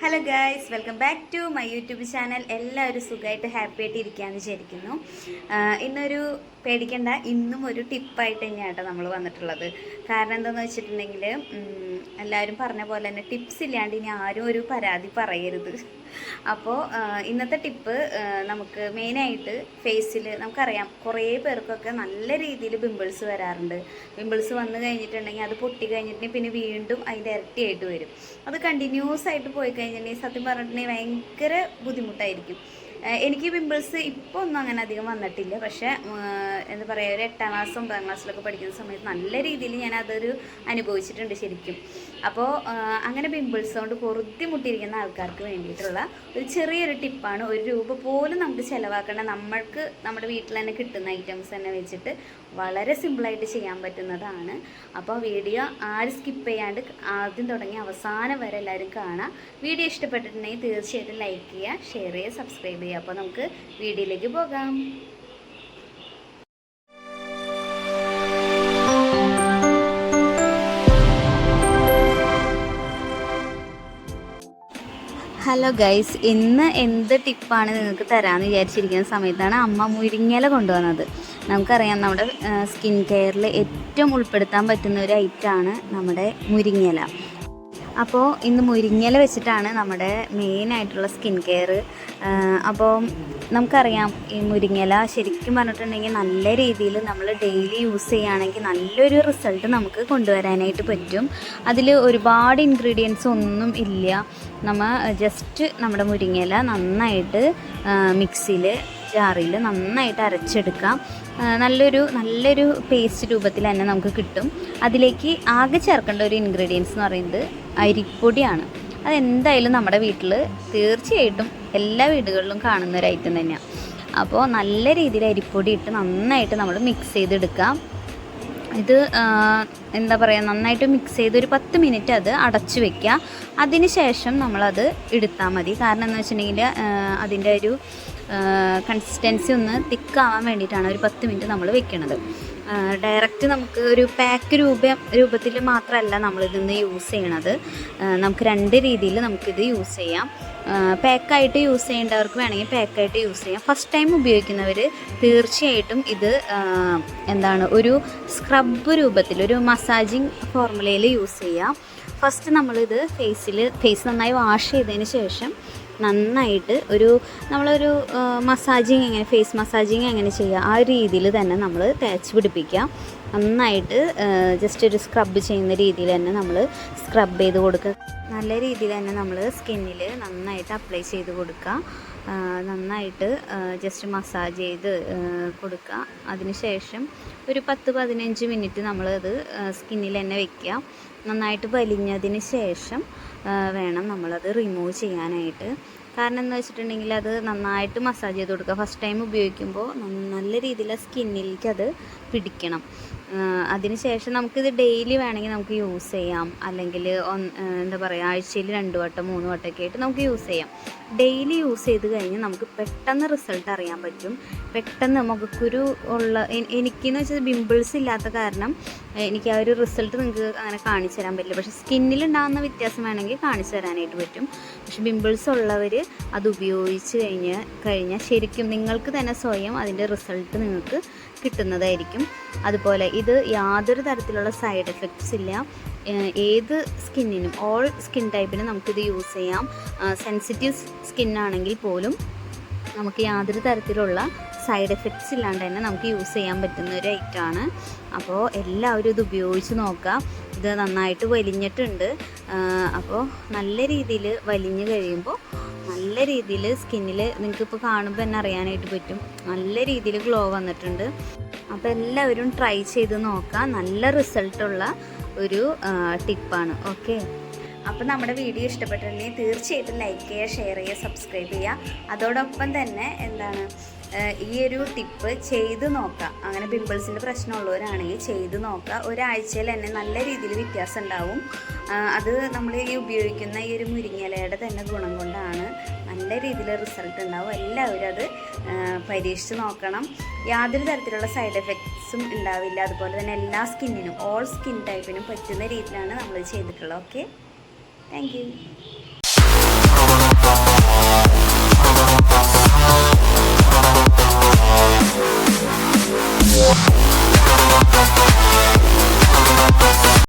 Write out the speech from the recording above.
Hello guys, welcome back to my YouTube channel. എല്ലാവരും സുഖമായിട്ട് happy ആയിട്ട് ഇരിക്കുകയെന്ന് വിചാരിക്കുന്നു. ഇന്നൊരു പേടിക്കേണ്ട, ഇന്നും ഒരു ടിപ്പായിട്ട് തന്നെയാണ് കേട്ടോ നമ്മൾ വന്നിട്ടുള്ളത്. കാരണം എന്താണെന്ന് വെച്ചിട്ടുണ്ടെങ്കിൽ, എല്ലാവരും പറഞ്ഞ പോലെ തന്നെ ടിപ്സ് ഇല്ലാണ്ട് ഇനി ആരും ഒരു പരാതി പറയരുത്. അപ്പോൾ ഇന്നത്തെ ടിപ്പ് നമുക്ക് മെയിനായിട്ട് ഫേസിൽ നമുക്കറിയാം, കുറേ പേർക്കൊക്കെ നല്ല രീതിയിൽ പിമ്പിൾസ് വരാറുണ്ട്. പിമ്പിൾസ് വന്നു കഴിഞ്ഞിട്ടുണ്ടെങ്കിൽ അത് പൊട്ടി കഴിഞ്ഞിട്ടുണ്ടെങ്കിൽ പിന്നെ വീണ്ടും അതിൻ്റെ ഇരട്ടിയായിട്ട് വരും. അത് കണ്ടിന്യൂസ് ആയിട്ട് പോയി കഴിഞ്ഞിട്ടുണ്ടെങ്കിൽ സത്യം പറഞ്ഞിട്ടുണ്ടെങ്കിൽ ഭയങ്കര ബുദ്ധിമുട്ടായിരിക്കും. എനിക്ക് പിമ്പിൾസ് ഇപ്പോൾ ഒന്നും അങ്ങനെ അധികം വന്നിട്ടില്ല. പക്ഷേ എന്താ പറയുക, ഒരു 8ാം ക്ലാസ് 9ാം ക്ലാസ്സിലൊക്കെ പഠിക്കുന്ന സമയത്ത് നല്ല രീതിയിൽ ഞാൻ അതൊരു അനുഭവിച്ചിട്ടുണ്ട് ശരിക്കും. അപ്പോൾ അങ്ങനെ പിമ്പിൾസ് കൊണ്ട് ബുദ്ധിമുട്ടിയിരിക്കുന്ന ആൾക്കാർക്ക് വേണ്ടിയിട്ടുള്ള ഒരു ചെറിയൊരു ടിപ്പാണ്. ₹1 പോലും നമുക്ക് ചിലവാക്കേണ്ട, നമ്മൾക്ക് നമ്മുടെ വീട്ടിൽ തന്നെ കിട്ടുന്ന ഐറ്റംസ് തന്നെ വെച്ചിട്ട് വളരെ സിമ്പിളായിട്ട് ചെയ്യാൻ പറ്റുന്നതാണ്. അപ്പോൾ വീഡിയോ ആരും സ്കിപ്പ് ചെയ്യാണ്ട് ആദ്യം തുടങ്ങി അവസാനം വരെ എല്ലാവരും കാണാം. വീഡിയോ ഇഷ്ടപ്പെട്ടിട്ടുണ്ടെങ്കിൽ തീർച്ചയായിട്ടും ലൈക്ക് ചെയ്യുക, ഷെയർ ചെയ്യുക, സബ്സ്ക്രൈബ് ചെയ്യുക. അപ്പോൾ നമുക്ക് വീഡിയോയിലേക്ക് പോകാം. ഹലോ ഗൈസ്, ഇന്ന് എന്ത് ടിപ്പാണ് നിങ്ങൾക്ക് തരാമെന്ന് വിചാരിച്ചിരിക്കുന്ന സമയത്താണ് അമ്മ മുരിങ്ങയില കൊണ്ടുവന്നത്. നമുക്കറിയാം, നമ്മുടെ സ്കിൻ കെയറിൽ ഏറ്റവും ഉൾപ്പെടുത്താൻ പറ്റുന്ന ഒരു ഐറ്റമാണ് നമ്മുടെ മുരിങ്ങയില. അപ്പോൾ ഇന്ന് മുരിങ്ങയില വെച്ചിട്ടാണ് നമ്മുടെ മെയിനായിട്ടുള്ള സ്കിൻ കെയർ. അപ്പോൾ നമുക്കറിയാം, ഈ മുരിങ്ങയില ശരിക്കും പറഞ്ഞിട്ടുണ്ടെങ്കിൽ നല്ല രീതിയിൽ നമ്മൾ ഡെയിലി യൂസ് ചെയ്യുകയാണെങ്കിൽ നല്ലൊരു റിസൾട്ട് നമുക്ക് കൊണ്ടുവരാനായിട്ട് പറ്റും. അതിൽ ഒരുപാട് ഇൻഗ്രീഡിയൻസ് ഒന്നും ഇല്ല. നമ്മൾ ജസ്റ്റ് നമ്മുടെ മുരിങ്ങയില നന്നായിട്ട് മിക്സിയിൽ ജാറിൽ നന്നായിട്ട് അരച്ചെടുക്കാം. നല്ലൊരു പേസ്റ്റ് രൂപത്തിൽ തന്നെ നമുക്ക് കിട്ടും. അതിലേക്ക് ആകെ ചേർക്കേണ്ട ഒരു ഇൻഗ്രീഡിയൻസ് എന്ന് പറയുന്നത് അരിപ്പൊടിയാണ്. അതെന്തായാലും നമ്മുടെ വീട്ടിൽ തീർച്ചയായിട്ടും എല്ലാ വീടുകളിലും കാണുന്ന ഒരു ഐറ്റം തന്നെയാണ്. അപ്പോൾ നല്ല രീതിയിൽ അരിപ്പൊടി ഇട്ട് നന്നായിട്ട് നമ്മൾ മിക്സ് ചെയ്തെടുക്കാം. ഇത് എന്താ പറയുക, നന്നായിട്ട് മിക്സ് ചെയ്ത് ഒരു 10 മിനിറ്റ് അത് അടച്ചു വെക്കുക. അതിന് ശേഷം നമ്മളത് എടുത്താൽ മതി. കാരണം എന്ന് വെച്ചിട്ടുണ്ടെങ്കിൽ അതിൻ്റെ ഒരു കൺസിസ്റ്റൻസി ഒന്ന് തിക്കാവാൻ വേണ്ടിയിട്ടാണ് ഒരു 10 മിനിറ്റ് നമ്മൾ വെക്കുന്നത്. ഡയറക്റ്റ് നമുക്ക് ഒരു പാക്ക് രൂപത്തിൽ മാത്രമല്ല നമ്മളിതിന്ന് യൂസ് ചെയ്യണത്. നമുക്ക് 2 രീതിയിൽ നമുക്കിത് യൂസ് ചെയ്യാം. പാക്കായിട്ട് യൂസ് ചെയ്യേണ്ടവർക്ക് വേണമെങ്കിൽ പാക്കായിട്ട് യൂസ് ചെയ്യാം. ഫസ്റ്റ് ടൈം ഉപയോഗിക്കുന്നവർ തീർച്ചയായിട്ടും ഇത് ഒരു സ്ക്രബ് രൂപത്തിൽ, ഒരു മസാജിങ് ഫോർമുലയിൽ യൂസ് ചെയ്യാം. ഫസ്റ്റ് നമ്മളിത് ഫേസ് നന്നായി വാഷ് ചെയ്തതിന് ശേഷം നന്നായിട്ട് നമ്മളൊരു മസാജിങ് ഫേസ് മസാജിങ് എങ്ങനെ ചെയ്യുക ആ രീതിയിൽ തന്നെ നമ്മൾ തേച്ച് പിടിപ്പിക്കുക. നന്നായിട്ട് ജസ്റ്റ് ഒരു സ്ക്രബ് ചെയ്യുന്ന രീതിയിൽ തന്നെ നമ്മൾ സ്ക്രബ് ചെയ്ത് കൊടുക്കുക. നല്ല രീതിയിൽ തന്നെ നമ്മൾ സ്കിന്നിൽ നന്നായിട്ട് അപ്ലൈ ചെയ്ത് കൊടുക്കുക. നന്നായിട്ട് ജസ്റ്റ് മസാജ് ചെയ്ത് കൊടുക്കുക. അതിനുശേഷം ഒരു 10-15 മിനിറ്റ് നമ്മളത് സ്കിന്നിൽ തന്നെ വയ്ക്കുക. നന്നായിട്ട് വലിഞ്ഞതിന് ശേഷം വേണം നമ്മളത് റിമൂവ് ചെയ്യാനായിട്ട്. കാരണം എന്ന് വെച്ചിട്ടുണ്ടെങ്കിൽ അത് നന്നായിട്ട് മസാജ് ചെയ്ത് കൊടുക്കുക. ഫസ്റ്റ് ടൈം ഉപയോഗിക്കുമ്പോൾ നല്ല രീതിയിൽ സ്കിന്നിലേക്ക് അത് പിടിക്കണം. അതിനുശേഷം നമുക്കിത് ഡെയിലി വേണമെങ്കിൽ നമുക്ക് യൂസ് ചെയ്യാം. അല്ലെങ്കിൽ ആഴ്ചയിൽ 2 വട്ടം 3 വട്ടമൊക്കെ ആയിട്ട് നമുക്ക് യൂസ് ചെയ്യാം. ഡെയിലി യൂസ് ചെയ്ത് കഴിഞ്ഞാൽ നമുക്ക് പെട്ടെന്ന് റിസൾട്ട് അറിയാൻ പറ്റും. പെട്ടെന്ന് മുഖക്കുരു എനിക്കെന്ന് വെച്ചാൽ പിമ്പിൾസ് ഇല്ലാത്ത കാരണം എനിക്ക് ആ ഒരു റിസൾട്ട് നിങ്ങൾക്ക് അങ്ങനെ കാണിച്ചു തരാൻ പറ്റില്ല. പക്ഷേ സ്കിന്നിലുണ്ടാകുന്ന വ്യത്യാസം വേണമെങ്കിൽ കാണിച്ചു തരാനായിട്ട് പറ്റും. പക്ഷേ പിമ്പിൾസ് ഉള്ളവർ അത് ഉപയോഗിച്ച് കഴിഞ്ഞാൽ ശരിക്കും നിങ്ങൾക്ക് തന്നെ സ്വയം അതിൻ്റെ റിസൾട്ട് നിങ്ങൾക്ക് കിട്ടുന്നതായിരിക്കും. അതുപോലെ ഇത് യാതൊരു തരത്തിലുള്ള സൈഡ് എഫക്ട്സ് ഇല്ല. ഏത് സ്കിന്നിനും, ഓൾ സ്കിൻ ടൈപ്പിനും നമുക്കിത് യൂസ് ചെയ്യാം. സെൻസിറ്റീവ് സ്കിന്നാണെങ്കിൽ പോലും നമുക്ക് യാതൊരു തരത്തിലുള്ള സൈഡ് എഫക്ട്സ് ഇല്ലാണ്ട് തന്നെ നമുക്ക് യൂസ് ചെയ്യാൻ പറ്റുന്ന ഒരു ഐറ്റമാണ്. അപ്പോൾ എല്ലാവരും ഇത് ഉപയോഗിച്ച് നോക്കുക. ഇത് നന്നായിട്ട് വലിഞ്ഞിട്ടുണ്ട്. അപ്പോൾ നല്ല രീതിയിൽ വലിഞ്ഞ് കഴിയുമ്പോൾ നല്ല രീതിയിൽ സ്കിന്നിൽ നിങ്ങൾക്കിപ്പോൾ കാണുമ്പോൾ തന്നെ അറിയാനായിട്ട് പറ്റും. നല്ല രീതിയിൽ ഗ്ലോ വന്നിട്ടുണ്ട്. അപ്പോൾ എല്ലാവരും ട്രൈ ചെയ്ത് നോക്കുക. നല്ല റിസൾട്ടുള്ള ഒരു ടിപ്പാണ്. ഓക്കെ, അപ്പോൾ നമ്മുടെ വീഡിയോ ഇഷ്ടപ്പെട്ടിട്ടുണ്ടെങ്കിൽ തീർച്ചയായിട്ടും ലൈക്ക് ചെയ്യുക, ഷെയർ ചെയ്യുക, സബ്സ്ക്രൈബ് ചെയ്യുക. അതോടൊപ്പം തന്നെ ഈ ഒരു ടിപ്പ് ചെയ്ത് നോക്കുക. അങ്ങനെ പിമ്പിൾസിൻ്റെ പ്രശ്നമുള്ളവരാണെങ്കിൽ ചെയ്ത് നോക്കുക. ഒരാഴ്ചയിൽ തന്നെ നല്ല രീതിയിൽ വ്യത്യാസം ഉണ്ടാവും. അത് നമ്മൾ ഈ ഉപയോഗിക്കുന്ന ഈ ഒരു മുരിങ്ങയിലയുടെ തന്നെ ഗുണം കൊണ്ടാണ് നല്ല രീതിയിൽ റിസൾട്ട് ഉണ്ടാവും. എല്ലാവരും അത് പരീക്ഷിച്ച് നോക്കണം. യാതൊരു തരത്തിലുള്ള സൈഡ് എഫക്ട്സും ഉണ്ടാവില്ല. അതുപോലെ തന്നെ എല്ലാ സ്കിന്നിനും, ഓൾ സ്കിൻ ടൈപ്പിനും പറ്റുന്ന രീതിയിലാണ് നമ്മൾ ചെയ്തിട്ടുള്ളത്. Okay, thank you.